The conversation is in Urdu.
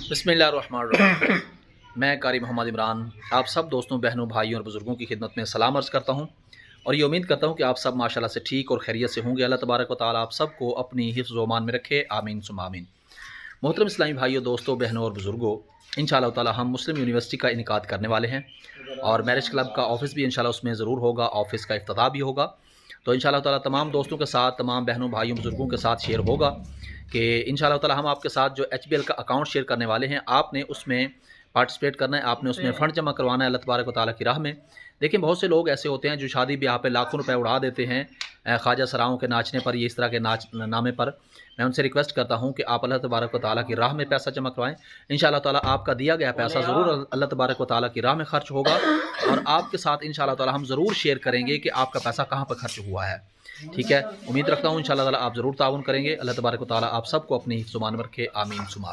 بسم اللہ الرحمن الرحیم۔ میں قاری محمد عمران آپ سب دوستوں، بہنوں، بھائیوں اور بزرگوں کی خدمت میں سلام عرض کرتا ہوں، اور یہ امید کرتا ہوں کہ آپ سب ماشاءاللہ سے ٹھیک اور خیریت سے ہوں گے۔ اللہ تبارک و تعالیٰ آپ سب کو اپنی حفظ و امان میں رکھے، آمین ثم آمین۔ محترم اسلامی بھائیوں، دوستوں، بہنوں اور بزرگوں، انشاءاللہ تعالیٰ ہم مسلم یونیورسٹی کا انعقاد کرنے والے ہیں، اور میرج کلب کا آفس بھی انشاءاللہ اس میں ضرور ہوگا، آفس کا افتتاح بھی ہوگا۔ تو انشاءاللہ تعالیٰ تمام دوستوں کے ساتھ، تمام بہنوں، بھائیوں، بزرگوں کے ساتھ شیئر ہوگا کہ انشاءاللہ تعالیٰ ہم آپ کے ساتھ جو HBL کا اکاؤنٹ شیئر کرنے والے ہیں، آپ نے اس میں پارٹیسپیٹ کرنا ہے، آپ نے اس میں فنڈ جمع کروانا ہے اللہ تبارک و تعالیٰ کی راہ میں۔ دیکھیں، بہت سے لوگ ایسے ہوتے ہیں جو شادی بیاہ پہ لاکھوں روپے اڑا دیتے ہیں خواجہ سراؤں کے ناچنے پر، یہ اس طرح کے نامے پر۔ میں ان سے ریکویسٹ کرتا ہوں کہ آپ اللہ تبارک و تعالیٰ کی راہ میں پیسہ جمع کروائیں۔ انشاءاللہ تعالیٰ آپ کا دیا گیا پیسہ ضرور اللہ تبارک و تعالیٰ کی راہ میں خرچ ہوگا، اور آپ کے ساتھ انشاءاللہ تعالیٰ ہم ضرور شیئر کریں گے کہ آپ کا پیسہ کہاں پر خرچ ہوا ہے۔ ٹھیک ہے، امید رکھتا ہوں انشاءاللہ تعالیٰ آپ ضرور تعاون کریں گے۔ اللہ تبارک و تعالیٰ آپ سب کو اپنی حفظ و امان میں رکھے، آمین ثم آمین۔